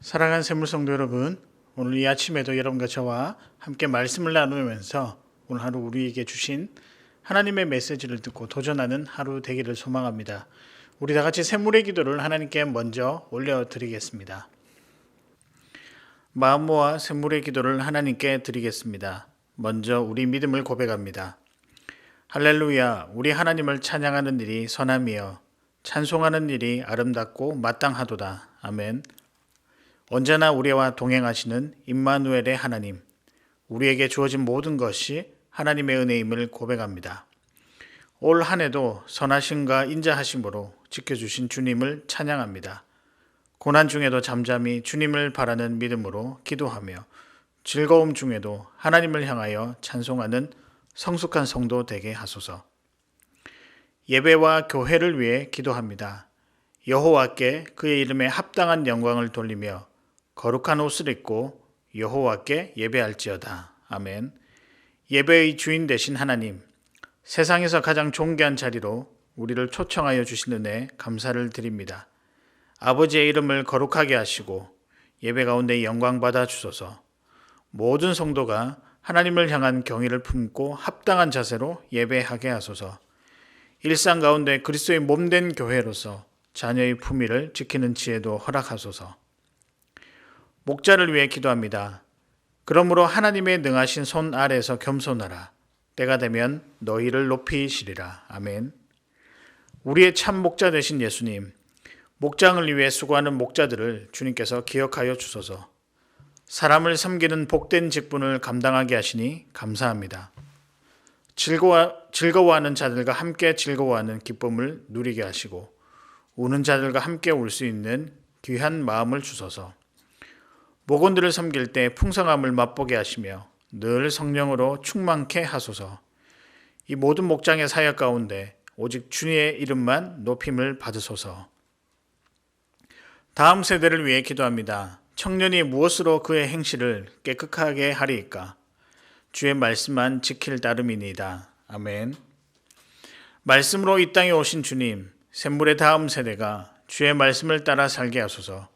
사랑하는 샘물성도 여러분, 오늘 이 아침에도 여러분과 저와 함께 말씀을 나누면서 오늘 하루 우리에게 주신 하나님의 메시지를 듣고 도전하는 하루 되기를 소망합니다. 우리 다 같이 샘물의 기도를 하나님께 먼저 올려드리겠습니다. 마음 모아 샘물의 기도를 하나님께 드리겠습니다. 먼저 우리 믿음을 고백합니다. 할렐루야, 우리 하나님을 찬양하는 일이 선함이여 찬송하는 일이 아름답고 마땅하도다. 아멘. 언제나 우리와 동행하시는 임마누엘의 하나님, 우리에게 주어진 모든 것이 하나님의 은혜임을 고백합니다. 올 한 해도 선하심과 인자하심으로 지켜주신 주님을 찬양합니다. 고난 중에도 잠잠히 주님을 바라는 믿음으로 기도하며 즐거움 중에도 하나님을 향하여 찬송하는 성숙한 성도 되게 하소서. 예배와 교회를 위해 기도합니다. 여호와께 그의 이름에 합당한 영광을 돌리며 거룩한 옷을 입고 여호와께 예배할지어다. 아멘. 예배의 주인 되신 하나님, 세상에서 가장 존귀한 자리로 우리를 초청하여 주신 은혜 감사를 드립니다. 아버지의 이름을 거룩하게 하시고 예배 가운데 영광 받아 주소서. 모든 성도가 하나님을 향한 경의를 품고 합당한 자세로 예배하게 하소서. 일상 가운데 그리스도의 몸된 교회로서 자녀의 품위를 지키는 지혜도 허락하소서. 목자를 위해 기도합니다. 그러므로 하나님의 능하신 손 아래에서 겸손하라. 때가 되면 너희를 높이시리라. 아멘. 우리의 참 목자 되신 예수님, 목장을 위해 수고하는 목자들을 주님께서 기억하여 주소서. 사람을 섬기는 복된 직분을 감당하게 하시니 감사합니다. 즐거워하는 자들과 함께 즐거워하는 기쁨을 누리게 하시고 우는 자들과 함께 울 수 있는 귀한 마음을 주소서. 목원들을 섬길 때 풍성함을 맛보게 하시며 늘 성령으로 충만케 하소서. 이 모든 목장의 사역 가운데 오직 주님의 이름만 높임을 받으소서. 다음 세대를 위해 기도합니다. 청년이 무엇으로 그의 행실을 깨끗하게 하리이까? 주의 말씀만 지킬 따름이니이다. 아멘. 말씀으로 이 땅에 오신 주님, 샘물의 다음 세대가 주의 말씀을 따라 살게 하소서.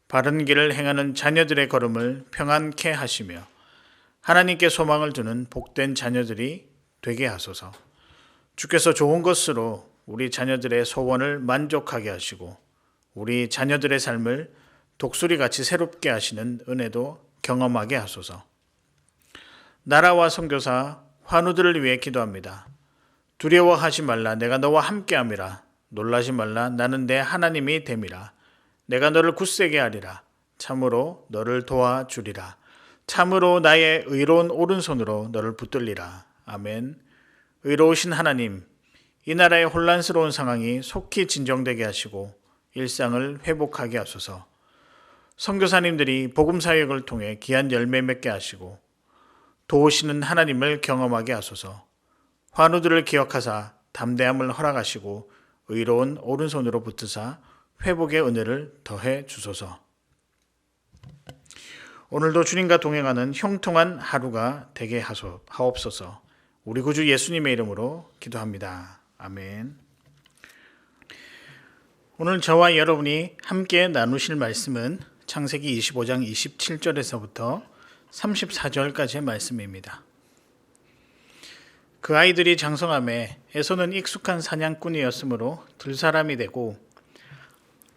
바른 길을 행하는 자녀들의 걸음을 평안케 하시며 하나님께 소망을 두는 복된 자녀들이 되게 하소서. 주께서 좋은 것으로 우리 자녀들의 소원을 만족하게 하시고 우리 자녀들의 삶을 독수리같이 새롭게 하시는 은혜도 경험하게 하소서. 나라와 선교사 환우들을 위해 기도합니다. 두려워하지 말라. 내가 너와 함께함이라. 놀라지 말라. 나는 내 하나님이 됨이라. 내가 너를 굳세게 하리라. 참으로 너를 도와주리라. 참으로 나의 의로운 오른손으로 너를 붙들리라. 아멘. 의로우신 하나님, 이 나라의 혼란스러운 상황이 속히 진정되게 하시고 일상을 회복하게 하소서. 선교사님들이 복음 사역을 통해 귀한 열매 맺게 하시고 도우시는 하나님을 경험하게 하소서. 환우들을 기억하사 담대함을 허락하시고 의로운 오른손으로 붙으사 회복의 은혜를 더해 주소서. 오늘도 주님과 동행하는 형통한 하루가 되게 하옵소서. 우리 구주 예수님의 이름으로 기도합니다. 아멘. 오늘 저와 여러분이 함께 나누실 말씀은 창세기 25장 27절에서부터 34절까지의 말씀입니다. 그 아이들이 장성함에 에서는 익숙한 사냥꾼이었으므로 들사람이 되고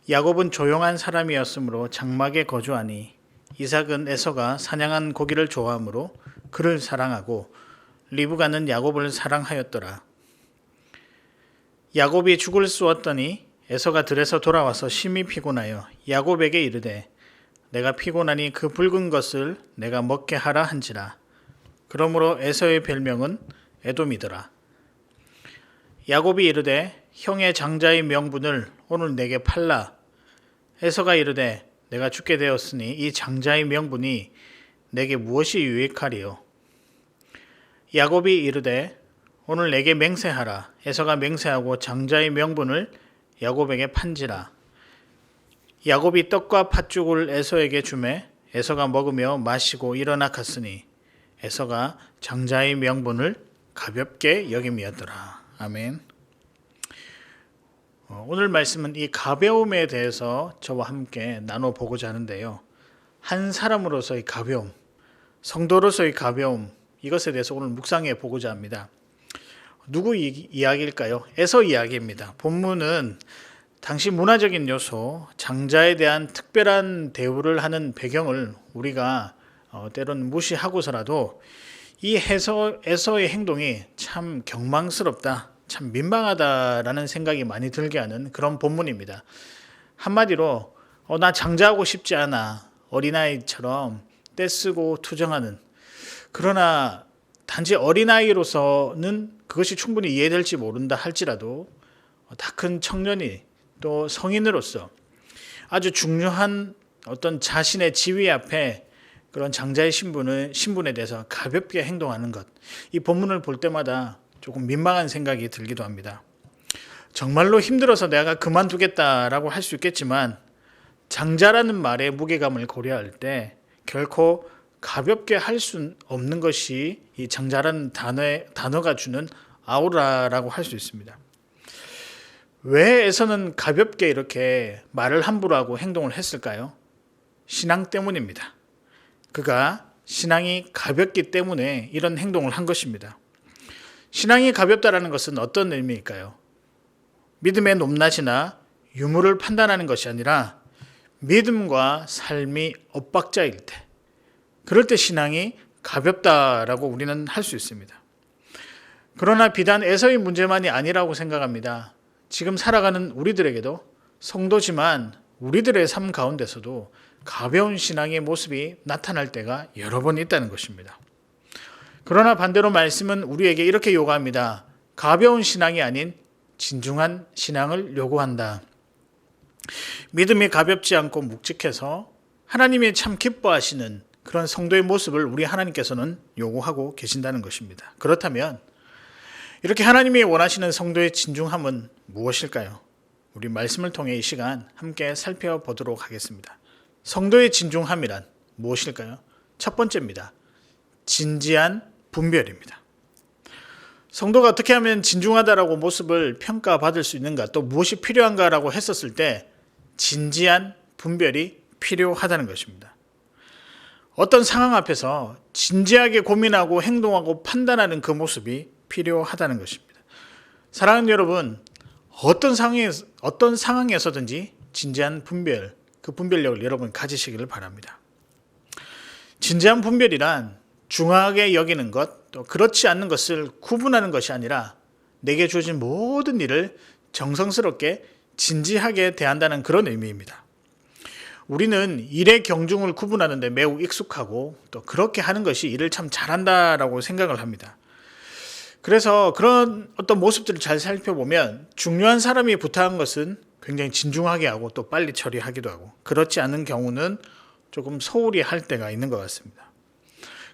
야곱은 조용한 사람이었으므로 장막에 거주하니 이삭은 에서가 사냥한 고기를 좋아하므로 그를 사랑하고 리브가는 야곱을 사랑하였더라. 야곱이 죽을 쑤었더니 에서가 들에서 돌아와서 심히 피곤하여 야곱에게 이르되 내가 피곤하니 그 붉은 것을 내가 먹게 하라 한지라. 그러므로 에서의 별명은 에돔이더라. 야곱이 이르되 형의 장자의 명분을 오늘 내게 팔라. 에서가 이르되 내가 죽게 되었으니 이 장자의 명분이 내게 무엇이 유익하리요? 야곱이 이르되 오늘 내게 맹세하라. 에서가 맹세하고 장자의 명분을 야곱에게 판지라. 야곱이 떡과 팥죽을 에서에게 주매 에서가 먹으며 마시고 일어나 갔으니 에서가 장자의 명분을 가볍게 여김이었더라. 아멘. 오늘 말씀은 이 가벼움에 대해서 저와 함께 나눠보고자 하는데요. 한 사람으로서의 가벼움, 성도로서의 가벼움, 이것에 대해서 오늘 묵상해 보고자 합니다. 누구 이야기일까요? 에서 이야기입니다. 본문은 당시 문화적인 요소, 장자에 대한 특별한 대우를 하는 배경을 우리가 때론 무시하고서라도 이 에서의 행동이 참 경망스럽다, 참 민망하다라는 생각이 많이 들게 하는 그런 본문입니다. 한마디로 나 장자하고 싶지 않아, 어린아이처럼 떼쓰고 투정하는, 그러나 단지 어린아이로서는 그것이 충분히 이해될지 모른다 할지라도 다 큰 청년이 또 성인으로서 아주 중요한 어떤 자신의 지위 앞에 그런 장자의 신분에 대해서 가볍게 행동하는 것, 이 본문을 볼 때마다 조금 민망한 생각이 들기도 합니다. 정말로 힘들어서 내가 그만두겠다라고 할 수 있겠지만 장자라는 말의 무게감을 고려할 때 결코 가볍게 할 수 없는 것이 이 장자라는 단어가 주는 아우라라고 할 수 있습니다. 왜 에서는 가볍게 이렇게 말을 함부로 하고 행동을 했을까요? 신앙 때문입니다. 그가 신앙이 가볍기 때문에 이런 행동을 한 것입니다. 신앙이 가볍다라는 것은 어떤 의미일까요? 믿음의 높낮이나 유무를 판단하는 것이 아니라 믿음과 삶이 엇박자일 때, 그럴 때 신앙이 가볍다라고 우리는 할 수 있습니다. 그러나 비단 에서의 문제만이 아니라고 생각합니다. 지금 살아가는 우리들에게도, 성도지만 우리들의 삶 가운데서도 가벼운 신앙의 모습이 나타날 때가 여러 번 있다는 것입니다. 그러나 반대로 말씀은 우리에게 이렇게 요구합니다. 가벼운 신앙이 아닌 진중한 신앙을 요구한다. 믿음이 가볍지 않고 묵직해서 하나님이 참 기뻐하시는 그런 성도의 모습을 우리 하나님께서는 요구하고 계신다는 것입니다. 그렇다면 이렇게 하나님이 원하시는 성도의 진중함은 무엇일까요? 우리 말씀을 통해 이 시간 함께 살펴보도록 하겠습니다. 성도의 진중함이란 무엇일까요? 첫 번째입니다. 진지한 분별입니다. 성도가 어떻게 하면 진중하다라고 모습을 평가받을 수 있는가, 또 무엇이 필요한가라고 했었을 때 진지한 분별이 필요하다는 것입니다. 어떤 상황 앞에서 진지하게 고민하고 행동하고 판단하는 그 모습이 필요하다는 것입니다. 사랑하는 여러분, 어떤 상황에서든지 진지한 분별, 그 분별력을 여러분 가지시기를 바랍니다. 진지한 분별이란 중하게 여기는 것, 또 그렇지 않는 것을 구분하는 것이 아니라 내게 주어진 모든 일을 정성스럽게 진지하게 대한다는 그런 의미입니다. 우리는 일의 경중을 구분하는 데 매우 익숙하고 또 그렇게 하는 것이 일을 참 잘한다라고 생각을 합니다. 그래서 그런 어떤 모습들을 잘 살펴보면 중요한 사람이 부탁한 것은 굉장히 진중하게 하고 또 빨리 처리하기도 하고, 그렇지 않은 경우는 조금 소홀히 할 때가 있는 것 같습니다.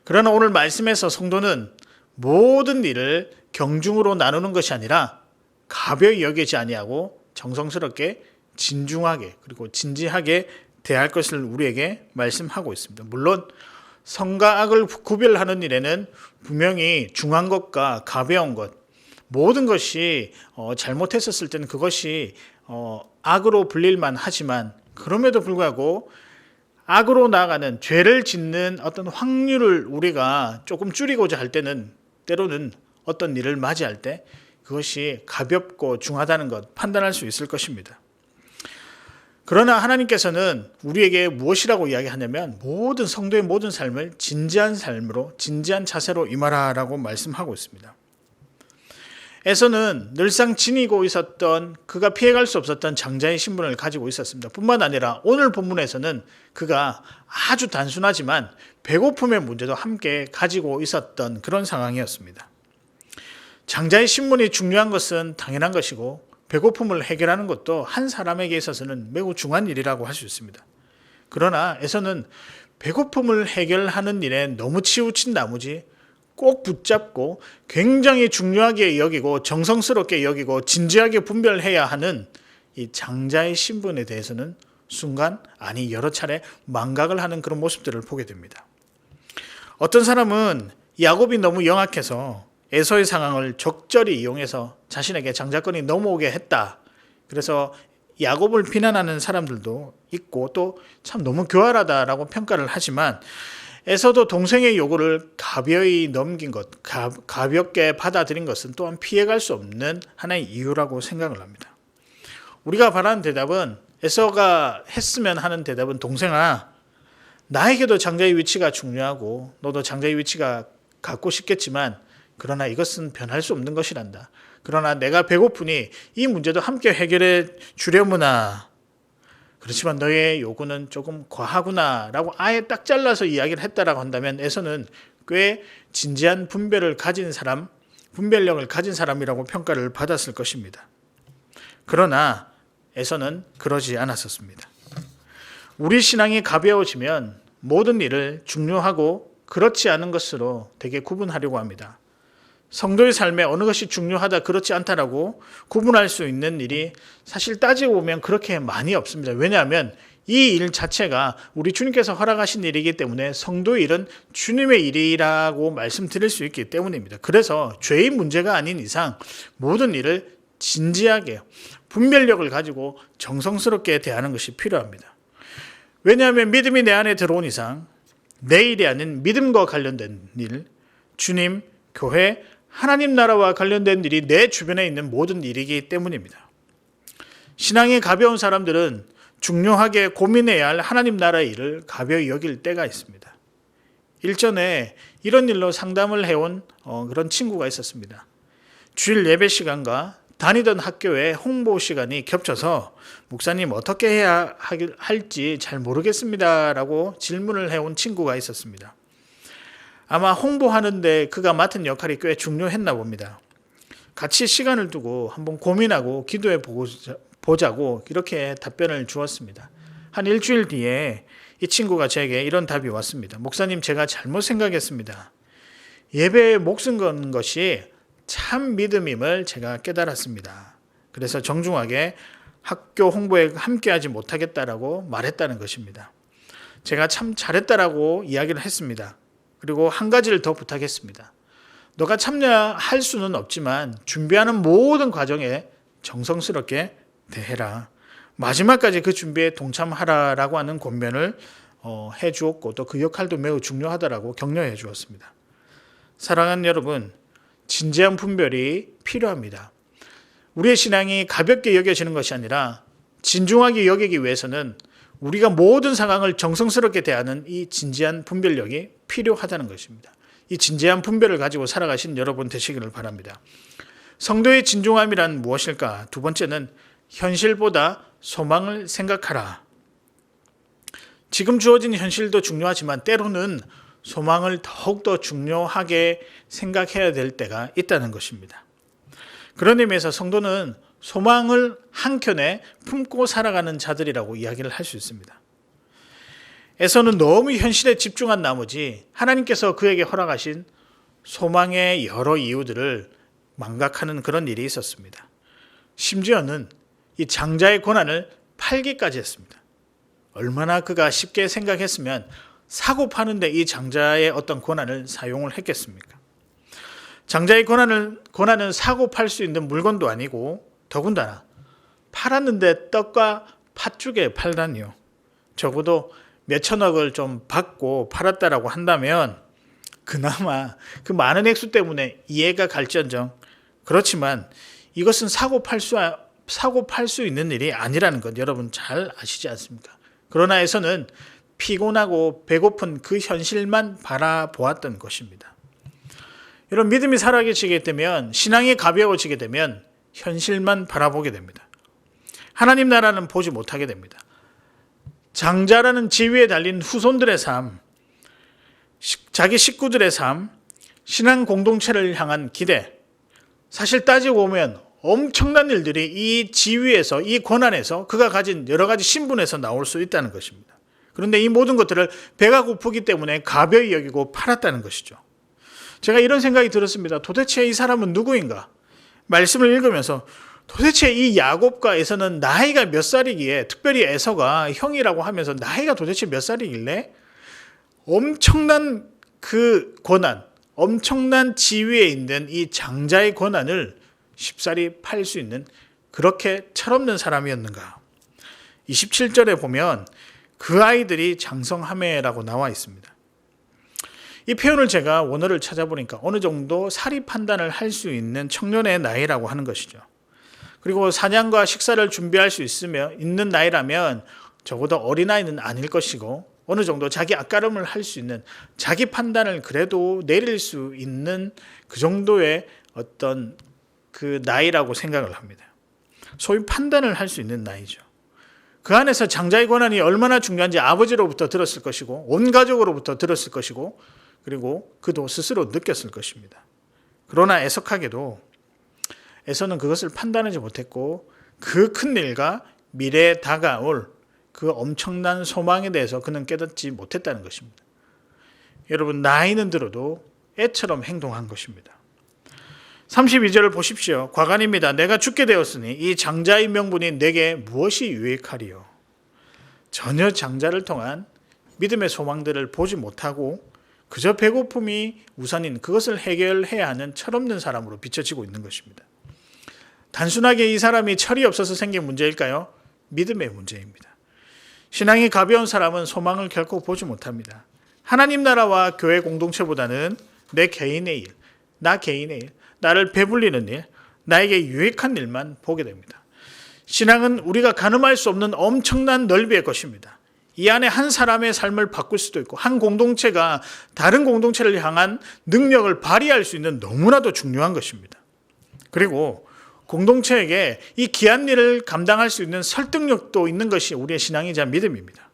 그러나 오늘 말씀에서 성도는 모든 일을 경중으로 나누는 것이 아니라 가벼이 여기지 아니하고 정성스럽게 진중하게 그리고 진지하게 대할 것을 우리에게 말씀하고 있습니다. 물론 선과 악을 구별하는 일에는 분명히 중한 것과 가벼운 것, 모든 것이 잘못했었을 때는 그것이 악으로 불릴만 하지만, 그럼에도 불구하고 악으로 나아가는, 죄를 짓는 어떤 확률을 우리가 조금 줄이고자 할 때는 때로는 어떤 일을 맞이할 때 그것이 가볍고 중하다는 것 판단할 수 있을 것입니다. 그러나 하나님께서는 우리에게 무엇이라고 이야기하냐면 모든 성도의 모든 삶을 진지한 삶으로, 진지한 자세로 임하라라고 말씀하고 있습니다. 에서는 늘상 지니고 있었던, 그가 피해갈 수 없었던 장자의 신분을 가지고 있었습니다. 뿐만 아니라 오늘 본문에서는 그가 아주 단순하지만 배고픔의 문제도 함께 가지고 있었던 그런 상황이었습니다. 장자의 신분이 중요한 것은 당연한 것이고 배고픔을 해결하는 것도 한 사람에게 있어서는 매우 중요한 일이라고 할 수 있습니다. 그러나 에서는 배고픔을 해결하는 일에 너무 치우친 나머지 꼭 붙잡고 굉장히 중요하게 여기고 정성스럽게 여기고 진지하게 분별해야 하는 이 장자의 신분에 대해서는 순간, 아니 여러 차례 망각을 하는 그런 모습들을 보게 됩니다. 어떤 사람은 야곱이 너무 영악해서 에서의 상황을 적절히 이용해서 자신에게 장자권이 넘어오게 했다, 그래서 야곱을 비난하는 사람들도 있고 또 참 너무 교활하다라고 평가를 하지만 에서도 동생의 요구를 가벼이 넘긴 것, 가볍게 받아들인 것은 또한 피해갈 수 없는 하나의 이유라고 생각을 합니다. 우리가 바라는 대답은 에서가 했으면 하는 대답은 동생아, 나에게도 장자의 위치가 중요하고 너도 장자의 위치가 갖고 싶겠지만 그러나 이것은 변할 수 없는 것이란다. 그러나 내가 배고프니 이 문제도 함께 해결해 주려무나. 그렇지만 너의 요구는 조금 과하구나 라고 아예 딱 잘라서 이야기를 했다라고 한다면 에서는 꽤 진지한 분별력을 가진 사람이라고 평가를 받았을 것입니다. 그러나 에서는 그러지 않았었습니다. 우리 신앙이 가벼워지면 모든 일을 중요하고 그렇지 않은 것으로 되게 구분하려고 합니다. 성도의 삶에 어느 것이 중요하다 그렇지 않다라고 구분할 수 있는 일이 사실 따지고 보면 그렇게 많이 없습니다. 왜냐하면 이 일 자체가 우리 주님께서 허락하신 일이기 때문에 성도의 일은 주님의 일이라고 말씀드릴 수 있기 때문입니다. 그래서 죄의 문제가 아닌 이상 모든 일을 진지하게 분별력을 가지고 정성스럽게 대하는 것이 필요합니다. 왜냐하면 믿음이 내 안에 들어온 이상 내 일이 아닌 믿음과 관련된 일, 주님, 교회, 하나님 나라와 관련된 일이 내 주변에 있는 모든 일이기 때문입니다. 신앙이 가벼운 사람들은 중요하게 고민해야 할 하나님 나라의 일을 가벼이 여길 때가 있습니다. 일전에 이런 일로 상담을 해온 그런 친구가 있었습니다. 주일 예배 시간과 다니던 학교의 홍보 시간이 겹쳐서 목사님 어떻게 해야 할지 잘 모르겠습니다라고 질문을 해온 친구가 있었습니다. 아마 홍보하는데 그가 맡은 역할이 꽤 중요했나 봅니다. 같이 시간을 두고 한번 고민하고 기도해 보자고 이렇게 답변을 주었습니다. 한 일주일 뒤에 이 친구가 제게 이런 답이 왔습니다. 목사님, 제가 잘못 생각했습니다. 예배에 목숨 건 것이 참 믿음임을 제가 깨달았습니다. 그래서 정중하게 학교 홍보에 함께하지 못하겠다라고 말했다는 것입니다. 제가 참 잘했다라고 이야기를 했습니다. 그리고 한 가지를 더 부탁했습니다. 너가 참여할 수는 없지만 준비하는 모든 과정에 정성스럽게 대해라. 마지막까지 그 준비에 동참하라라고 하는 권면을 해주었고 또 그 역할도 매우 중요하다라고 격려해 주었습니다. 사랑하는 여러분, 진지한 분별이 필요합니다. 우리의 신앙이 가볍게 여겨지는 것이 아니라 진중하게 여기기 위해서는 우리가 모든 상황을 정성스럽게 대하는 이 진지한 분별력이 필요하다는 것입니다. 이 진지한 분별을 가지고 살아가신 여러분 되시기를 바랍니다. 성도의 진중함이란 무엇일까? 두 번째는 현실보다 소망을 생각하라. 지금 주어진 현실도 중요하지만 때로는 소망을 더욱더 중요하게 생각해야 될 때가 있다는 것입니다. 그런 의미에서 성도는 소망을 한켠에 품고 살아가는 자들이라고 이야기를 할 수 있습니다. 에서는 너무 현실에 집중한 나머지 하나님께서 그에게 허락하신 소망의 여러 이유들을 망각하는 그런 일이 있었습니다. 심지어는 이 장자의 고난을 팔기까지 했습니다. 얼마나 그가 쉽게 생각했으면 사고 파는데 이 장자의 어떤 고난을 사용을 했겠습니까? 장자의 고난은 사고 팔 수 있는 물건도 아니고 더군다나 팔았는데 떡과 팥죽에 팔다니요. 적어도 몇천억을 좀 받고 팔았다라고 한다면 그나마 그 많은 액수 때문에 이해가 갈지언정, 그렇지만 이것은 사고 팔 수 있는 일이 아니라는 것 여러분 잘 아시지 않습니까? 그러나 에서는 피곤하고 배고픈 그 현실만 바라보았던 것입니다. 여러분, 믿음이 살아계시게 되면, 신앙이 가벼워지게 되면 현실만 바라보게 됩니다. 하나님 나라는 보지 못하게 됩니다. 장자라는 지위에 달린 후손들의 삶, 자기 식구들의 삶, 신앙 공동체를 향한 기대, 사실 따지고 보면 엄청난 일들이 이 지위에서, 이 권한에서, 그가 가진 여러 가지 신분에서 나올 수 있다는 것입니다. 그런데 이 모든 것들을 배가 고프기 때문에 가벼이 여기고 팔았다는 것이죠. 제가 이런 생각이 들었습니다. 도대체 이 사람은 누구인가? 말씀을 읽으면서 도대체 이 야곱과 에서는 나이가 몇 살이기에, 특별히 에서가 형이라고 하면서 나이가 도대체 몇 살이길래 엄청난 그 권한, 엄청난 지위에 있는 이 장자의 권한을 쉽사리 팔 수 있는 그렇게 철없는 사람이었는가? 27절에 보면 그 아이들이 장성하매라고 나와 있습니다. 이 표현을 제가 원어를 찾아보니까 어느 정도 사리 판단을 할 수 있는 청년의 나이라고 하는 것이죠. 그리고 사냥과 식사를 준비할 수 있는 나이라면 적어도 어린아이는 아닐 것이고 어느 정도 자기 앞가름을 할 수 있는, 자기 판단을 그래도 내릴 수 있는 그 정도의 어떤 그 나이라고 생각을 합니다. 소위 판단을 할 수 있는 나이죠. 그 안에서 장자의 권한이 얼마나 중요한지 아버지로부터 들었을 것이고 온 가족으로부터 들었을 것이고 그리고 그도 스스로 느꼈을 것입니다. 그러나 애석하게도 에서는 그것을 판단하지 못했고 그 큰 일과 미래에 다가올 그 엄청난 소망에 대해서 그는 깨닫지 못했다는 것입니다. 여러분, 나이는 들어도 애처럼 행동한 것입니다. 32절을 보십시오. 과간입니다. 내가 죽게 되었으니 이 장자의 명분이 내게 무엇이 유익하리요? 전혀 장자를 통한 믿음의 소망들을 보지 못하고 그저 배고픔이 우선인 그것을 해결해야 하는 철없는 사람으로 비춰지고 있는 것입니다. 단순하게 이 사람이 철이 없어서 생긴 문제일까요? 믿음의 문제입니다. 신앙이 가벼운 사람은 소망을 결코 보지 못합니다. 하나님 나라와 교회 공동체보다는 내 개인의 일, 나 개인의 일, 나를 배불리는 일, 나에게 유익한 일만 보게 됩니다. 신앙은 우리가 가늠할 수 없는 엄청난 넓이의 것입니다. 이 안에 한 사람의 삶을 바꿀 수도 있고 한 공동체가 다른 공동체를 향한 능력을 발휘할 수 있는 너무나도 중요한 것입니다. 그리고 공동체에게 이 귀한 일을 감당할 수 있는 설득력도 있는 것이 우리의 신앙이자 믿음입니다.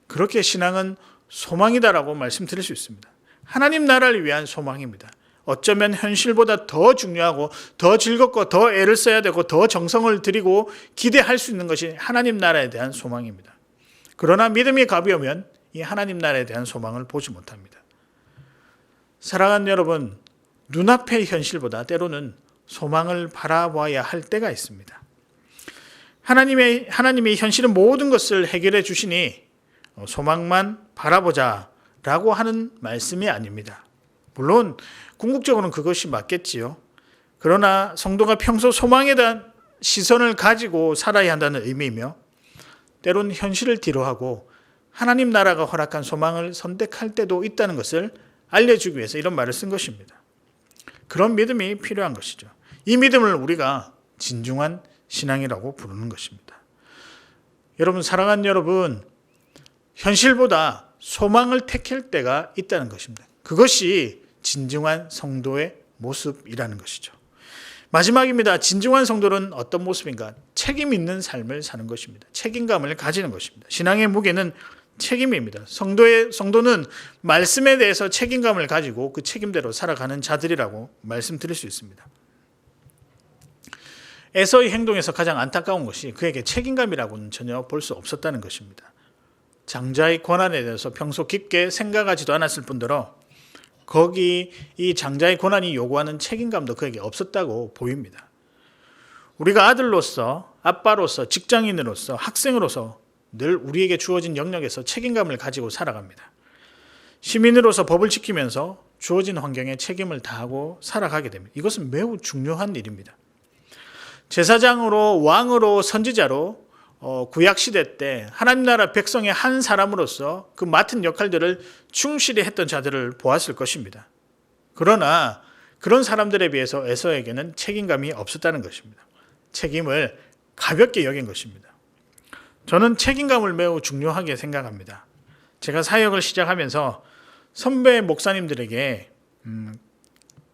그렇게 신앙은 소망이다라고 말씀드릴 수 있습니다. 하나님 나라를 위한 소망입니다. 어쩌면 현실보다 더 중요하고 더 즐겁고 더 애를 써야 되고 더 정성을 들이고 기대할 수 있는 것이 하나님 나라에 대한 소망입니다. 그러나 믿음이 가벼우면 이 하나님 나라에 대한 소망을 보지 못합니다. 사랑하는 여러분, 눈앞의 현실보다 때로는 소망을 바라봐야 할 때가 있습니다. 하나님이 현실은 모든 것을 해결해 주시니 소망만 바라보자라고 하는 말씀이 아닙니다. 물론 궁극적으로는 그것이 맞겠지요. 그러나 성도가 평소 소망에 대한 시선을 가지고 살아야 한다는 의미이며 때론 현실을 뒤로하고 하나님 나라가 허락한 소망을 선택할 때도 있다는 것을 알려주기 위해서 이런 말을 쓴 것입니다. 그런 믿음이 필요한 것이죠. 이 믿음을 우리가 진중한 신앙이라고 부르는 것입니다. 여러분, 사랑하는 여러분, 현실보다 소망을 택할 때가 있다는 것입니다. 그것이 진중한 성도의 모습이라는 것이죠. 마지막입니다. 진중한 성도는 어떤 모습인가? 책임 있는 삶을 사는 것입니다. 책임감을 가지는 것입니다. 신앙의 무게는 책임입니다. 성도는 말씀에 대해서 책임감을 가지고 그 책임대로 살아가는 자들이라고 말씀드릴 수 있습니다. 에서의 행동에서 가장 안타까운 것이 그에게 책임감이라고는 전혀 볼 수 없었다는 것입니다. 장자의 권한에 대해서 평소 깊게 생각하지도 않았을 뿐더러 거기 이 장자의 권한이 요구하는 책임감도 그에게 없었다고 보입니다. 우리가 아들로서, 아빠로서, 직장인으로서, 학생으로서 늘 우리에게 주어진 영역에서 책임감을 가지고 살아갑니다. 시민으로서 법을 지키면서 주어진 환경에 책임을 다하고 살아가게 됩니다. 이것은 매우 중요한 일입니다. 제사장으로, 왕으로, 선지자로 구약시대 때 하나님 나라 백성의 한 사람으로서 그 맡은 역할들을 충실히 했던 자들을 보았을 것입니다. 그러나 그런 사람들에 비해서 에서에게는 책임감이 없었다는 것입니다. 책임을 가볍게 여긴 것입니다. 저는 책임감을 매우 중요하게 생각합니다. 제가 사역을 시작하면서 선배 목사님들에게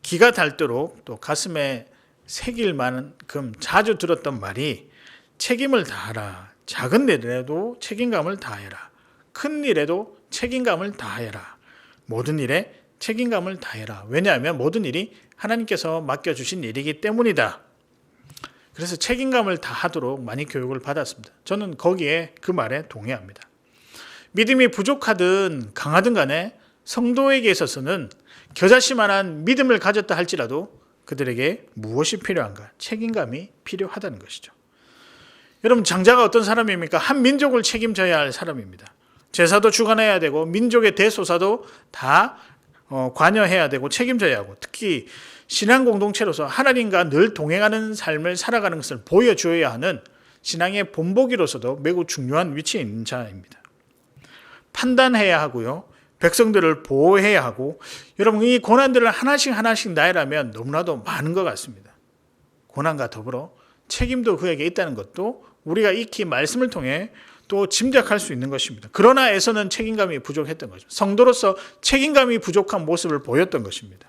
기가 닳도록 또 가슴에 새길 만큼 자주 들었던 말이 책임을 다하라. 작은 일에도 책임감을 다해라. 큰 일에도 책임감을 다해라. 모든 일에 책임감을 다해라. 왜냐하면 모든 일이 하나님께서 맡겨주신 일이기 때문이다. 그래서 책임감을 다하도록 많이 교육을 받았습니다. 저는 거기에 그 말에 동의합니다. 믿음이 부족하든 강하든 간에 성도에게 있어서는 겨자씨만한 믿음을 가졌다 할지라도 그들에게 무엇이 필요한가? 책임감이 필요하다는 것이죠. 여러분, 장자가 어떤 사람입니까? 한 민족을 책임져야 할 사람입니다. 제사도 주관해야 되고 민족의 대소사도 다 관여해야 되고 책임져야 하고 특히 신앙 공동체로서 하나님과 늘 동행하는 삶을 살아가는 것을 보여줘야 하는 신앙의 본보기로서도 매우 중요한 위치에 있는 자입니다. 판단해야 하고요. 백성들을 보호해야 하고, 여러분 이 고난들을 하나씩 나열하면 너무나도 많은 것 같습니다. 고난과 더불어 책임도 그에게 있다는 것도 우리가 익히 말씀을 통해 또 짐작할 수 있는 것입니다. 그러나 에서는 책임감이 부족했던 거죠. 성도로서 책임감이 부족한 모습을 보였던 것입니다.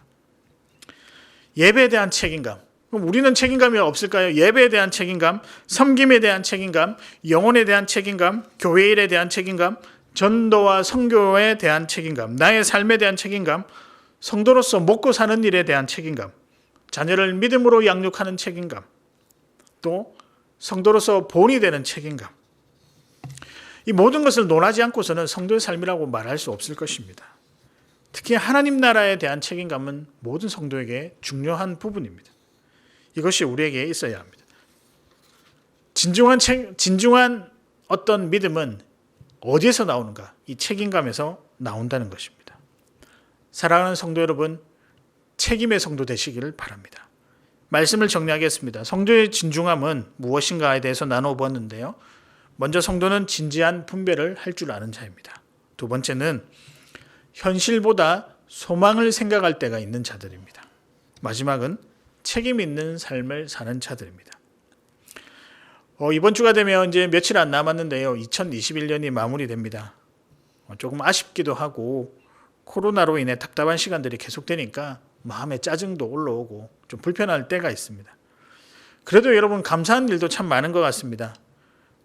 예배에 대한 책임감. 그럼 우리는 책임감이 없을까요? 예배에 대한 책임감, 섬김에 대한 책임감, 영혼에 대한 책임감, 교회 일에 대한 책임감, 전도와 선교에 대한 책임감, 나의 삶에 대한 책임감, 성도로서 먹고 사는 일에 대한 책임감, 자녀를 믿음으로 양육하는 책임감, 또 성도로서 본이 되는 책임감. 이 모든 것을 논하지 않고서는 성도의 삶이라고 말할 수 없을 것입니다. 특히 하나님 나라에 대한 책임감은 모든 성도에게 중요한 부분입니다. 이것이 우리에게 있어야 합니다. 진중한 어떤 믿음은 어디에서 나오는가? 이 책임감에서 나온다는 것입니다. 사랑하는 성도 여러분, 책임의 성도 되시기를 바랍니다. 말씀을 정리하겠습니다. 성도의 진중함은 무엇인가에 대해서 나눠보았는데요. 먼저 성도는 진지한 분별을 할 줄 아는 자입니다. 두 번째는 현실보다 소망을 생각할 때가 있는 자들입니다. 마지막은 책임 있는 삶을 사는 자들입니다. 이번 주가 되면 이제 며칠 안 남았는데요. 2021년이 마무리됩니다. 조금 아쉽기도 하고 코로나로 인해 답답한 시간들이 계속되니까 마음에 짜증도 올라오고 좀 불편할 때가 있습니다. 그래도 여러분 감사한 일도 참 많은 것 같습니다.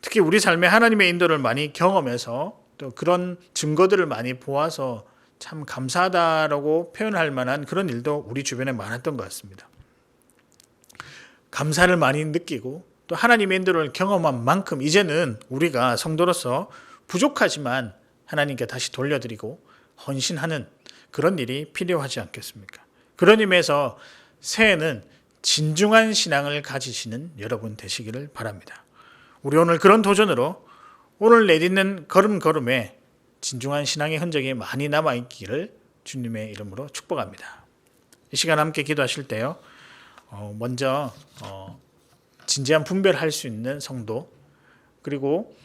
특히 우리 삶에 하나님의 인도를 많이 경험해서 또 그런 증거들을 많이 보아서 참 감사하다라고 표현할 만한 그런 일도 우리 주변에 많았던 것 같습니다. 감사를 많이 느끼고 또 하나님의 인도를 경험한 만큼 이제는 우리가 성도로서 부족하지만 하나님께 다시 돌려드리고 헌신하는 그런 일이 필요하지 않겠습니까? 그런 의미에서 새해는 진중한 신앙을 가지시는 여러분 되시기를 바랍니다. 우리 오늘 그런 도전으로 오늘 내딛는 걸음걸음에 진중한 신앙의 흔적이 많이 남아있기를 주님의 이름으로 축복합니다. 이 시간 함께 기도하실 때요. 먼저 진지한 분별할 수 있는 성도, 그리고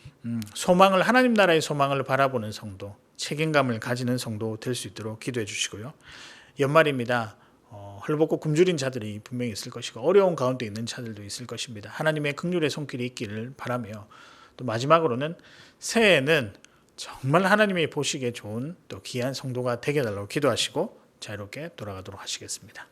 소망을, 하나님 나라의 소망을 바라보는 성도, 책임감을 가지는 성도 될 수 있도록 기도해 주시고요. 연말입니다. 헐벗고 굶주린 자들이 분명히 있을 것이고 어려운 가운데 있는 자들도 있을 것입니다. 하나님의 긍휼의 손길이 있기를 바라며, 또 마지막으로는 새해에는 정말 하나님이 보시기에 좋은 또 귀한 성도가 되게 해달라고 기도하시고 자유롭게 돌아가도록 하시겠습니다.